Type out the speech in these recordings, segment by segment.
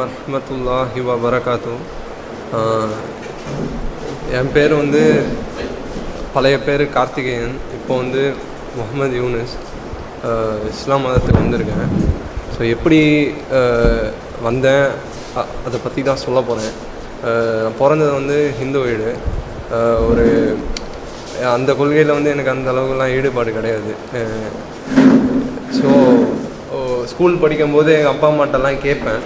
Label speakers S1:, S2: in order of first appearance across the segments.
S1: வரஹ்மத்துல்லாஹி வபரகாத்து. என் பேர் வந்து பழைய பேர் கார்த்திகேயன். இப்போ வந்து முகமது யூனிஸ். இஸ்லாம் மதத்துக்கு வந்திருக்கேன். ஸோ எப்படி வந்தேன் அதை பற்றி தான் சொல்ல போகிறேன். பிறந்தது வந்து ஹிந்து வீடு. ஒரு அந்த கொள்கையில் வந்து எனக்கு அந்த அளவுக்குலாம் ஈடுபாடு கிடையாது. ஸோ ஸ்கூல் படிக்கும்போது எங்கள் அப்பா அம்மாட்டெல்லாம் கேட்பேன்,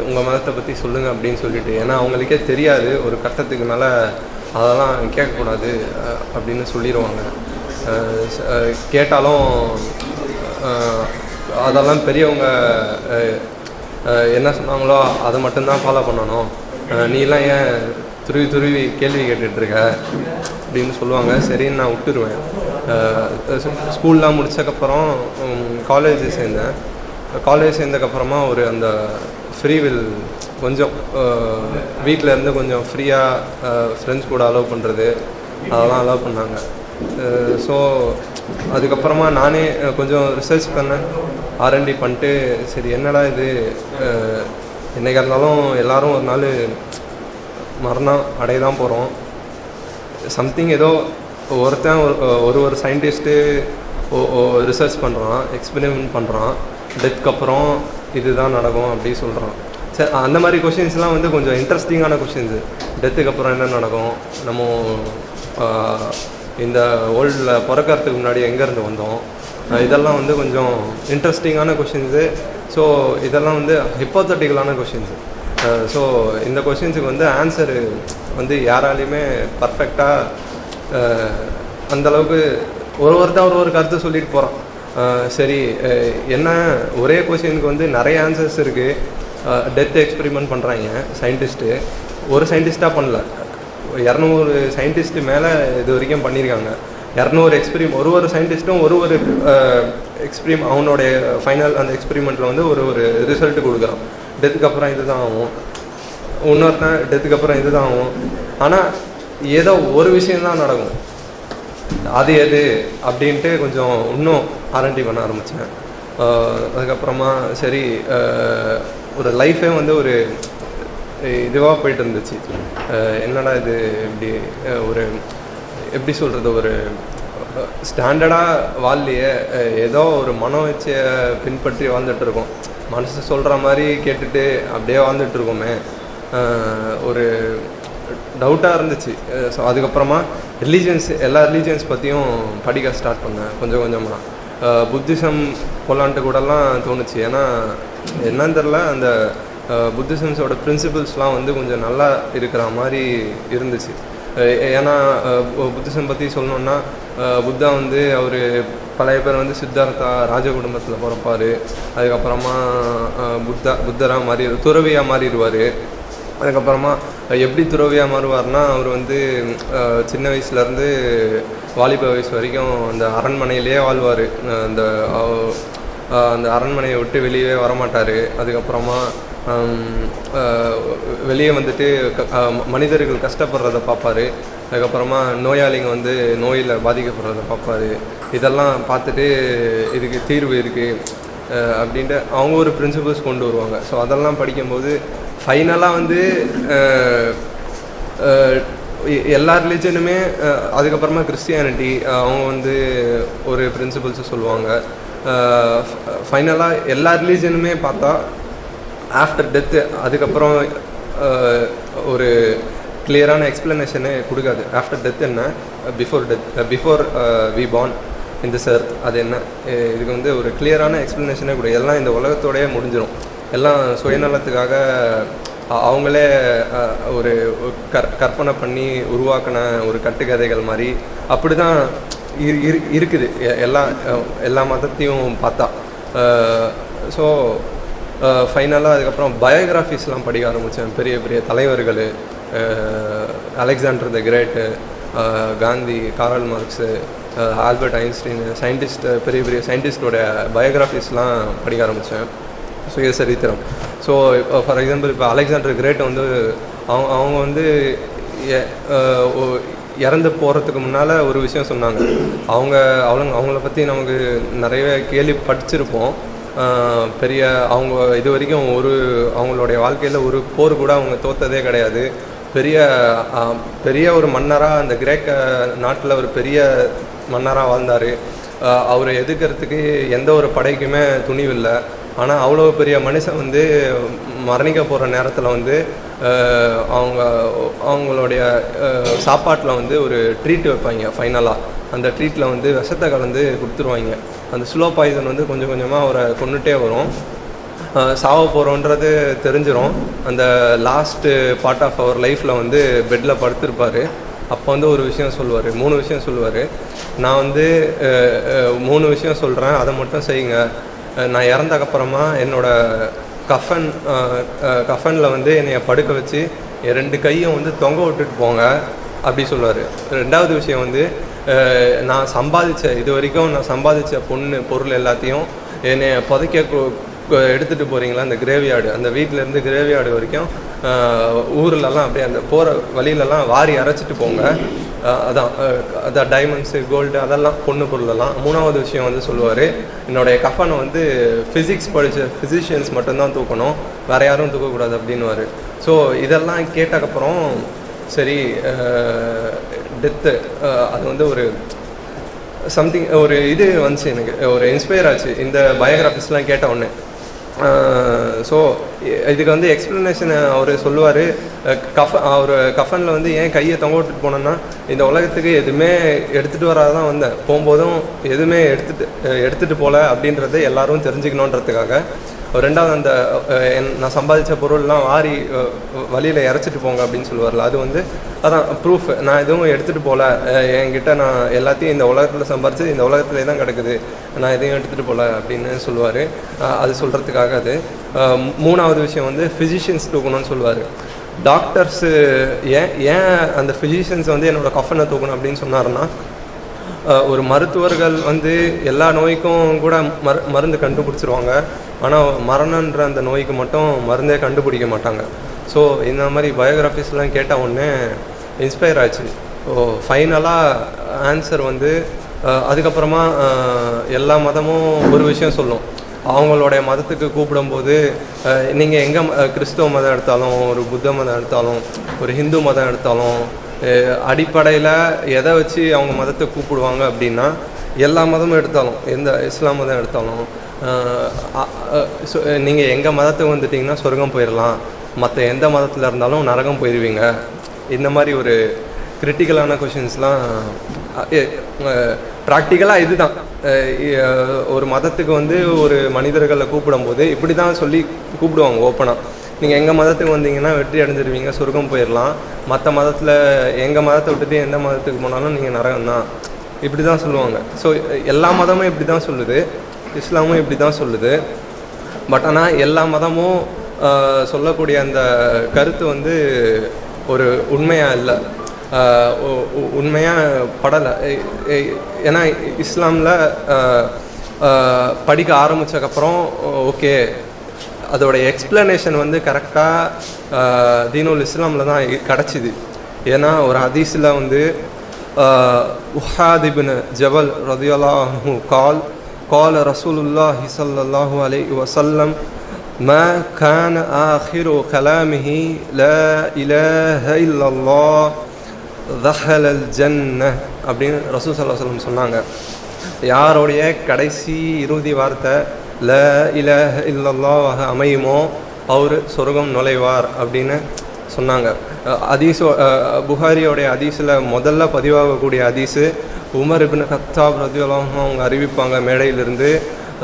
S1: உங்கள் மதத்தை பற்றி சொல்லுங்கள் அப்படின்னு சொல்லிட்டு. ஏன்னா அவங்களுக்கே தெரியாது, ஒரு கட்டத்துக்கு மேலே அதெல்லாம் கேட்கக்கூடாது அப்படின்னு சொல்லிடுவாங்க. கேட்டாலும் அதெல்லாம் பெரியவங்க என்ன சொன்னாங்களோ அதை மட்டும்தான் ஃபாலோ பண்ணணும், நீலாம் ஏன் துருவி கேள்வி கேட்டுட்ருக்க அப்படின்னு சொல்லுவாங்க. சரின்னு நான் விட்டுருவேன். ஸ்கூல்லாம் முடித்ததுக்கப்புறம் காலேஜ் சேர்ந்தேன். காலேஜ் சேர்ந்ததுக்கப்புறமா ஒரு அந்த ஃப்ரீவில் கொஞ்சம் வீட்டில் இருந்து கொஞ்சம் ஃப்ரீயாக ஃப்ரெண்ட்ஸ் கூட அலோவ் பண்ணுறது அதெல்லாம் அலோவ் பண்ணாங்க. ஸோ அதுக்கப்புறமா நானே கொஞ்சம் ரிசர்ச் பண்ணேன், R&D பண்ணிட்டு, சரி என்னடா இது, என்றைக்கா இருந்தாலும் எல்லோரும் ஒரு நாள் மரணம் அடைய தான் போகிறோம். சம்திங் ஏதோ ஒருத்தன் ஒரு சயின்டிஸ்ட்டு ரிசர்ச் பண்ணுறான், எக்ஸ்பெரிமெண்ட் பண்ணுறான், டெத்துக்கு அப்புறம் இதுதான் நடக்கும் அப்படி சொல்கிறான். சரி, அந்த மாதிரி கொஷின்ஸ்லாம் வந்து கொஞ்சம் இன்ட்ரெஸ்டிங்கான கொஷின்ஸு. டெத்துக்கு அப்புறம் என்ன நடக்கும், நம்ம இந்த வேர்ல்டில் பிறக்கிறதுக்கு முன்னாடி எங்கேருந்து வந்தோம், இதெல்லாம் வந்து கொஞ்சம் இன்ட்ரெஸ்டிங்கான கொஷின்ஸு. ஸோ இதெல்லாம் வந்து ஹிப்போத்தட்டிக்கலான கொஷின்ஸு. ஸோ இந்த கொஷின்ஸுக்கு வந்து ஆன்சரு வந்து யாராலையுமே பர்ஃபெக்டாக அந்தளவுக்கு ஒருத்தர் ஒரு கருத்து சொல்லிட்டு போகிறான். சரி, என்ன ஒரே கொஷினுக்கு வந்து நிறைய ஆன்சர்ஸ் இருக்குது. டெத் எக்ஸ்பெரிமெண்ட் பண்ணுறாங்க சயின்டிஸ்ட்டு. ஒரு சயின்டிஸ்ட்டாக பண்ணல, 200 சயின்டிஸ்ட்டு மேலே இது வரைக்கும் பண்ணியிருக்காங்க. 200 ஒரு சயின்டிஸ்ட்டும் ஒரு அவனுடைய ஃபைனல் அந்த எக்ஸ்பெரிமெண்ட்டில் வந்து ஒரு ரிசல்ட்டு கொடுக்குறான். டெத்துக்கு அப்புறம் இது தான் ஆகும், இன்னொருத்தன் டெத்துக்கு அப்புறம் இது தான் ஆகும். ஆனால் ஏதோ ஒரு விஷயந்தான் நடக்கும், அது எது அப்படின்ட்டு கொஞ்சம் இன்னும் R&D பண்ண ஆரம்பித்தேன். அதுக்கப்புறமா சரி, ஒரு லைஃபே வந்து ஒரு இதுவாக போயிட்டு இருந்துச்சு. என்னடா இது இப்படி ஒரு எப்படி சொல்கிறது, ஒரு ஸ்டாண்டர்டாக வாழ்லையே, ஏதோ ஒரு மனம் வச்சு பின்பற்றி வாழ்ந்துட்டுருக்கோம், மனசு சொல்கிற மாதிரி கேட்டுட்டு அப்படியே வாழ்ந்துட்டுருக்கோமே, ஒரு டவுட்டாக இருந்துச்சு. ஸோ அதுக்கப்புறமா எல்லா ரிலீஜியன்ஸ் பற்றியும் படிக்க ஸ்டார்ட் பண்ணேன் கொஞ்சம் கொஞ்சமாக. புத்திசம் போலான்ட்டு கூடலாம் தோணுச்சு. ஏன்னா என்னன்னு தெரில, அந்த புத்திசம்ஸோட பிரின்சிபிள்ஸ்லாம் வந்து கொஞ்சம் நல்லா இருக்கிற மாதிரி இருந்துச்சு. ஏன்னா புத்திசம் பற்றி சொல்லணுன்னா, புத்தா வந்து அவர் பழைய பேர் வந்து சித்தார்த்தா ராஜ குடும்பத்தில் பிறப்பார். அதுக்கப்புறமா புத்தராக துறவியாக மாறிடுவார். அதுக்கப்புறமா எப்படி துறவியாக மாறுவார்னா, அவர் வந்து சின்ன வயசுலேருந்து வாலிப வயசு வரைக்கும் அந்த அரண்மனையிலே வாழ்வார். அந்த அரண்மனையை விட்டு வெளியே வரமாட்டார். அதுக்கப்புறமா வெளியே வந்துட்டு மனிதர்கள் கஷ்டப்படுறத பார்ப்பார். அதுக்கப்புறமா நோயாளிங்க வந்து நோயில் பாதிக்கப்படுறத பார்ப்பார். இதெல்லாம் பார்த்துட்டு இதுக்கு தீர்வு இருக்குது அப்படின்ட்டு அவங்க ஒரு பிரின்சிபல்ஸ் கொண்டு வருவாங்க. ஸோ அதெல்லாம் படிக்கும்போது ஃபைனலாக வந்து எல்லா ரிலீஜனுமே, அதுக்கப்புறமா கிறிஸ்டியானிட்டி அவங்க வந்து ஒரு பிரின்சிபல்ஸை சொல்லுவாங்க. ஃபைனலாக எல்லா ரிலீஜனுமே பார்த்தா ஆஃப்டர் டெத்து அதுக்கப்புறம் ஒரு கிளியரான எக்ஸ்ப்ளனேஷனே கொடுக்காது. ஆஃப்டர் டெத் என்ன, before we born in this earth அது என்ன, இதுக்கு வந்து ஒரு கிளியரான எக்ஸ்ப்ளனேஷனே கொடுக்கும். எல்லாம் இந்த உலகத்தோடையே முடிஞ்சிடும். எல்லாம் சுயநலத்துக்காக அவங்களே ஒரு கற்பனை பண்ணி உருவாக்கின ஒரு கட்டுக்கதைகள் மாதிரி அப்படி தான் இருக்குது எல்லா மதத்தையும் பார்த்தா. ஸோ ஃபைனலாக அதுக்கப்புறம் பயோகிராஃபிஸ்லாம் படிக்க ஆரம்பித்தேன். பெரிய பெரிய தலைவர்கள், Alexander the great, Gandhi, Karl Marx, Albert Einstein, பெரிய பெரிய சயின்டிஸ்டோட பயோகிராஃபிஸ்லாம் படிக்க ஆரம்பித்தேன். சுயசரித்திரம். ஸோ ஃபார் எக்ஸாம்பிள் இப்போ அலெக்சாண்டர் கிரேட் வந்து அவங்க வந்து இறந்து போகிறதுக்கு முன்னால் ஒரு விஷயம் சொன்னாங்க. அவங்கள பற்றி நமக்கு நிறைய கேள்வி படிச்சிருப்போம். பெரிய அவங்க இது வரைக்கும் அவங்களுடைய வாழ்க்கையில் ஒரு போர் கூட அவங்க தோற்றதே கிடையாது. பெரிய ஒரு மன்னராக அந்த கிரேக்க நாட்டில் ஒரு பெரிய மன்னராக வாழ்ந்தார். அவரை எதிர்க்கிறதுக்கு எந்த ஒரு படைக்குமே துணிவில்லை. ஆனால் அவ்வளோ பெரிய மனுஷன் வந்து மரணிக்க போகிற நேரத்தில் வந்து அவங்களுடைய சாப்பாட்டில் வந்து ஒரு ட்ரீட் வைப்பாங்க. ஃபைனலாக அந்த ட்ரீட்டில் வந்து விஷத்தை கலந்து கொடுத்துருவாங்க. அந்த ஸ்லோ பாய்சன் வந்து கொஞ்சம் கொஞ்சமாக அவரை கொண்டுட்டே வரும். சாவ போகிறோன்றது தெரிஞ்சிடும். அந்த லாஸ்ட்டு பார்ட் ஆஃப் அவர் லைஃப்பில் வந்து பெட்டில் படுத்திருப்பார். அப்போ வந்து ஒரு விஷயம் சொல்லுவார், 3 விஷயம் சொல்லுவார். நான் வந்து 3 விஷயம் சொல்கிறேன், அதை மட்டும் செய்யுங்க. நான் இறந்தக்கப்புறமா என்னோடய கஃபனில் வந்து என்னைய படுக்க வச்சு 2 கையும் வந்து தொங்க விட்டுட்டு போங்க அப்படி சொல்லுவார். 2வது விஷயம் வந்து நான் இது வரைக்கும் நான் சம்பாதிச்ச பொருள் எல்லாத்தையும் என்னை புதைக்க எடுத்துகிட்டு போகிறீங்களா அந்த கிரேவியார்டு, அந்த வீட்டிலேருந்து கிரேவியார்டு வரைக்கும் ஊர்லலாம் அப்படியே அந்த போகிற வழியிலலாம் வாரி அரைச்சிட்டு போங்க. அதான் டைமண்ட்ஸு, கோல்டு, அதெல்லாம் பொருளெல்லாம். 3வது விஷயம் வந்து சொல்லுவார், என்னுடைய கஃபனை வந்து ஃபிசிக்ஸ் படித்த ஃபிசிஷியன்ஸ் மட்டும்தான் தூக்கணும், வேறு யாரும் தூக்கக்கூடாது அப்படின்னுவார். ஸோ இதெல்லாம் கேட்டக்கப்புறம் சரி டெத்து அது வந்து ஒரு சம்திங் ஒரு இது வந்துச்சு, எனக்கு ஒரு இன்ஸ்பயர் ஆச்சு இந்த பயோகிராஃபிஸ்லாம் கேட்ட உடனே. ஸோ இதுக்கு வந்து எக்ஸ்ப்ளனேஷன் அவர் சொல்லுவார். அவர் கஃபனில் வந்து ஏன் கையை தொங்க விட்டுட்டு போனோன்னா, இந்த உலகத்துக்கு எதுவுமே எடுத்துகிட்டு வராதான் வந்தேன், போகும்போதும் எதுவுமே எடுத்துகிட்டு போகல அப்படின்றத எல்லாரும் தெரிஞ்சுக்கணுன்றதுக்காக. 2வது அந்த நான் சம்பாதிச்ச பொருள்லாம் வாரி வழியில் இறச்சிட்டு போங்க அப்படின்னு சொல்லுவார்ல, அது வந்து அதான் ப்ரூஃப். நான் எதுவும் எடுத்துகிட்டு போகல, என்கிட்ட நான் எல்லாத்தையும் இந்த உலகத்தில் சம்பாதிச்சு இந்த உலகத்துலேயே தான் கிடக்குது, நான் எதையும் எடுத்துகிட்டு போகல அப்படின்னு சொல்லுவார். அது சொல்கிறதுக்காக அது. 3வது விஷயம் வந்து ஃபிசிஷியன்ஸ் தூக்கணும்னு சொல்லுவார். டாக்டர்ஸு ஏன் அந்த ஃபிசிஷியன்ஸ் வந்து என்னோடய கஃபனை தூக்கணும் அப்படின்னு சொன்னார்னா, ஒரு மருத்துவர்கள் வந்து எல்லா நோய்க்கும் கூட மருந்து கண்டுபிடிச்சிருவாங்க, ஆனால் மரணன்ற அந்த நோய்க்கு மட்டும் மருந்தே கண்டுபிடிக்க மாட்டாங்க. ஸோ இந்த மாதிரி பயோகிராஃபிஸ்லாம் கேட்டால் ஒன்று இன்ஸ்பயர் ஆச்சு. ஃபைனலாக ஆன்சர் வந்து அதுக்கப்புறமா எல்லா மதமும் ஒரு விஷயம் சொல்லும். அவங்களுடைய மதத்துக்கு கூப்பிடும்போது நீங்கள் எங்கே கிறிஸ்துவ மதம் எடுத்தாலும், ஒரு புத்த மதம் எடுத்தாலும், ஒரு ஹிந்து மதம் எடுத்தாலும், அடிப்படையில் எதை வச்சு அவங்க மதத்தை கூப்பிடுவாங்க அப்படின்னா, எல்லா மதமும் எடுத்தாலும், எந்த இஸ்லாம் மதம் எடுத்தாலும், நீங்கள் எங்கள் மதத்துக்கு வந்துட்டிங்கன்னா சொர்க்கம் போயிடலாம், மற்ற எந்த மதத்தில் இருந்தாலும் நரகம் போயிடுவீங்க. இந்த மாதிரி ஒரு கிரிட்டிக்கலான கொஷின்ஸ்லாம் ப்ராக்டிக்கலாக இதுதான். ஒரு மதத்துக்கு வந்து ஒரு மனிதர்களை கூப்பிடும்போது இப்படி தான் சொல்லி கூப்பிடுவாங்க ஓப்பனாக. நீங்கள் எங்கள் மதத்துக்கு வந்தீங்கன்னா வெற்றி அடைஞ்சிருவீங்க, சொர்க்கம் போயிடலாம், மற்ற மதத்தில் எங்கள் மதத்தை விட்டுட்டு எந்த மதத்துக்கு போனாலும் நீங்கள் நரகம் தான், இப்படி தான் சொல்லுவாங்க. ஸோ எல்லா மதமும் இப்படி தான் சொல்லுது, இஸ்லாமும் இப்படி தான் சொல்லுது. பட் ஆனால் எல்லா மதமும் சொல்லக்கூடிய அந்த கருத்து வந்து ஒரு உண்மையாக இல்லை, உண்மையாக படலை. ஏன்னா இஸ்லாமில் படிக்க ஆரம்பித்ததுக்கப்புறம் ஓகே அதோடைய எக்ஸ்ப்ளனேஷன் வந்து கரெக்டாக தீனுல் இஸ்லாமில் தான் கிடச்சிது. ஏன்னா ஒரு ஹதீஸில் வந்து உஹாத் இப்னு ஜபல் ரலியல்லாஹு அன்ஹு قال رسول الله صلى الله عليه وسلم ما كان آخر كلامه لا إله إلا الله دخل الجنة அப்படின்னு ரசூல் ஸல்லல்லாஹு அலைஹி வஸல்லம் சொன்னாங்க. யாருடைய கடைசி இறுதி வார்த்தை லா இலாஹ இல்லல்லாஹ் அமையுமோ அவர் சொர்க்கம் நுழைவார் அப்படின்னு சொன்னாங்க. புகாரியோடைய ஹதீஸில் முதல்ல பதிவாகக்கூடிய ஹதீஸு உமர் இப்னு கத்தாப் ரலியல்லாஹு அன்ஹு அவங்க அறிவிப்பாங்க மேடையிலிருந்து,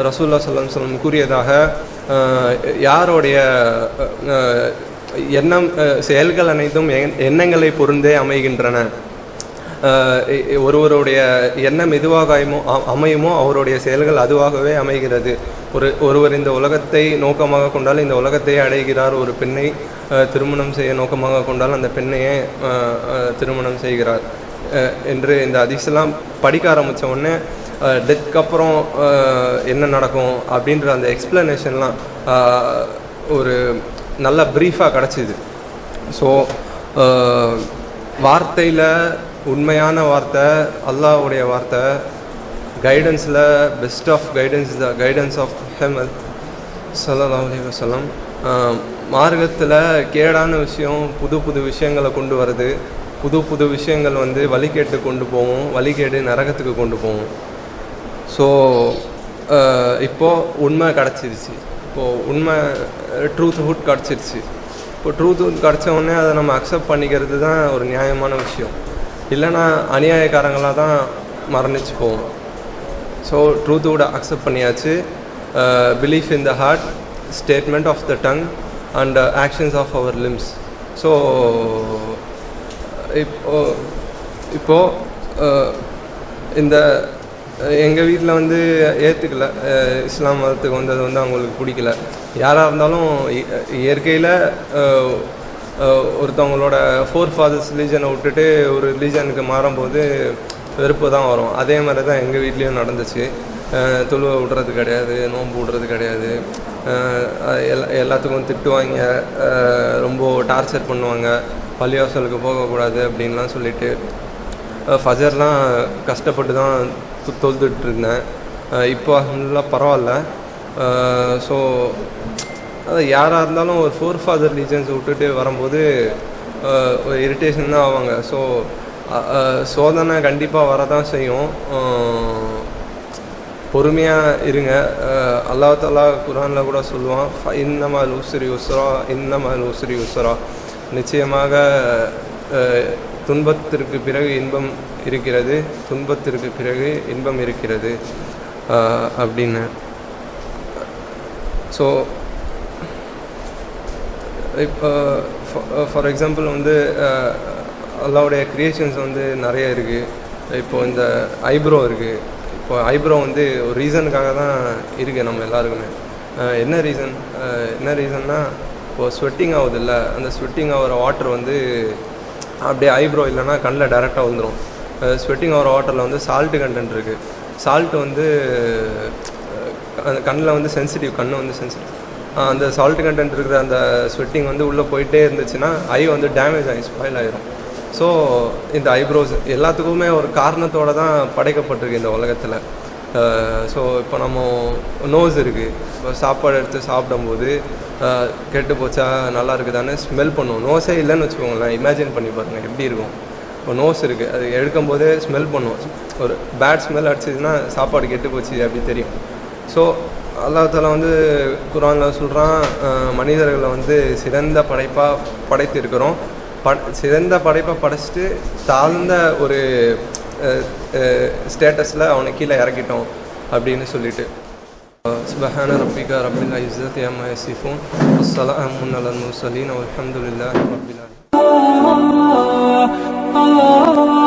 S1: ரசூலுல்லாஹி ஸல்லல்லாஹு அலைஹி வஸல்லம் கூறியதாக, யாருடைய செயல்கள் அனைத்தும் எண்ணங்களை பொருந்தே அமைகின்றன, ஒருவருடைய எண்ணம் எதுவாக அமையுமோ அவருடைய செயல்கள் அதுவாகவே அமைகிறது. ஒருவர் இந்த உலகத்தை நோக்கமாக கொண்டால் இந்த உலகத்தையே அடைகிறார், ஒரு பெண்ணை திருமணம் செய்ய நோக்கமாக கொண்டால் அந்த பெண்ணையே திருமணம் செய்கிறார் என்று இந்த ஹதீஸெல்லாம் படிக்க ஆரம்பித்த உடனே டெத்துக்கு அப்புறம் என்ன நடக்கும் அப்படின்ற அந்த எக்ஸ்ப்ளனேஷன்லாம் ஒரு நல்ல ப்ரீஃபாக கிடச்சிது. ஸோ வார்த்தையில் உண்மையான வார்த்தை அல்லாஹ்வுடைய வார்த்தை, கைடன்ஸில் best of guidance the guidance of Muhammad ஸல்லல்லாஹு அலைஹி வஸல்லம். மார்க்கத்தில் கேடான விஷயம் புது புது விஷயங்களை கொண்டு வருது. புது புது விஷயங்கள் வந்து வழிகேட்டு கொண்டு போவோம், வழிகேடு நரகத்துக்கு கொண்டு போவோம். ஸோ இப்போது உண்மை கிடச்சிருச்சு. இப்போது உண்மை ட்ரூத்ஹுட் கிடச்சிருச்சு. இப்போ ட்ரூத்ஹுட் கிடச்ச உடனே அதை நம்ம அக்செப்ட் பண்ணிக்கிறது தான் ஒரு நியாயமான விஷயம். இல்லைன்னா அநியாயக்காரங்களாக தான் மரணிச்சு போவோம். ஸோ ட்ரூத்தோட அக்செப்ட் பண்ணியாச்சு. Belief in the heart, statement of the tongue and actions of our limbs. So இப்போது இந்த எங்கள் வீட்டில் வந்து ஏற்றுக்கல, இஸ்லாம் மதத்துக்கு வந்தது வந்து அவங்களுக்கு பிடிக்கல. யாராக இருந்தாலும் இயற்கையில் ஒருத்தவங்களோட ஃபோர் ஃபாதர்ஸ் ரிலீஜனை விட்டுட்டு ஒரு ரிலீஜனுக்கு மாறும்போது வெறுப்பு தான் வரும். அதே மாதிரி தான் எங்கள் வீட்லேயும் நடந்துச்சு. தொழுவை விடுறது கிடையாது, நோன்பு விடுறது கிடையாது, எல்லாத்துக்கும் திட்டுவாங்க, ரொம்ப டார்ச்சர் பண்ணுவாங்க, பள்ளிவாசலுக்கு போகக்கூடாது அப்படின்லாம் சொல்லிட்டு ஃபஜர்லாம் கஷ்டப்பட்டு தான் தொழுதுட்டு இருந்தேன். இப்போ நல்லா பரவாயில்ல. ஸோ அது யாராக இருந்தாலும் ஒரு ஃபோர் ஃபாதர் ரிலீஜன்ஸ் விட்டுட்டு வரும்போது ஒரு இரிட்டேஷன் தான் ஆவாங்க. ஸோ சோதனை கண்டிப்பாக வரதான் செய்யும். பொறுமையாக இருங்க. அல்லாஹ் தஆலா குர்ஆனில் கூட சொல்லுவான், இன்னமல் உஸ்ரி யுஸ்ரா, இன்னமல் உஸ்ரி யுஸ்ரா, நிச்சயமாக துன்பத்திற்கு பிறகு இன்பம் இருக்கிறது, துன்பத்திற்கு பிறகு இன்பம் இருக்கிறது அப்படின்னு. ஸோ இப்போ ஃபார் எக்ஸாம்பிள் வந்து அல்லாவுடைய க்ரியேஷன்ஸ் வந்து நிறைய இருக்குது. இப்போது இந்த ஐப்ரோ இருக்குது. இப்போ ஐப்ரோ வந்து ஒரு ரீசனுக்காக தான் இருக்குது நம்ம எல்லாருக்குமே. என்ன ரீசன்னா இப்போது ஸ்வெட்டிங் ஆகுது இல்லை, அந்த ஸ்வெட்டிங் ஆகிற வாட்டர் வந்து அப்படியே ஐப்ரோ இல்லைன்னா கண்ணில் டைரெக்டாக வந்துடும். ஸ்வெட்டிங் ஆகிற வாட்டரில் வந்து சால்ட்டு கண்டென்ட் இருக்குது. சால்ட்டு வந்து அந்த கண்ணில் வந்து சென்சிட்டிவ், கண்ணு வந்து சென்சிட்டிவ். அந்த சால்ட்டு கண்டென்ட் இருக்கிற அந்த ஸ்வெட்டிங் வந்து உள்ளே போயிட்டே இருந்துச்சுன்னா ஐ வந்து டேமேஜ் ஆகி ஸ்பாயில் ஆகிரும். ஸோ இந்த ஐப்ரோஸ் எல்லாத்துக்குமே ஒரு காரணத்தோடு தான் படைக்கப்பட்டிருக்கு இந்த உலகத்தில். ஸோ இப்போ நம்ம நோஸ் இருக்குது. இப்போ சாப்பாடு எடுத்து சாப்பிடும்போது கெட்டு போச்சா நல்லா இருக்குதான்னு ஸ்மெல் பண்ணுவோம். நோஸே இல்லைன்னு வச்சுக்கோங்களேன், இமேஜின் பண்ணி பாருங்கள் எப்படி இருக்கும். இப்போ நோஸ் இருக்குது, அது எடுக்கும் போதே ஸ்மெல் பண்ணுவோம். ஒரு பேட் ஸ்மெல் அடிச்சதுன்னா சாப்பாடு கெட்டு போச்சு அப்படி தெரியும். ஸோ அல்லாஹ் தஆலா வந்து குர்ஆனில் சொல்கிறான், மனிதர்களை வந்து சிறந்த படைப்பாக படைத்திருக்கிறோம். சிறந்த படைப்பை படைச்சிட்டு தாழ்ந்த ஒரு ஸ்டேட்டஸில் அவனை கீழே இறக்கிட்டோம் அப்படின்னு சொல்லிட்டு. சுப்ஹான ரப்பிக ரப்பில் இஸ்ஸத்தி அம்மா யசிஃபூன் வஸ்ஸலாமுன் அலல் முர்ஸலீன் வல்ஹம்துலில்லாஹி ரப்பில் ஆலமீன்.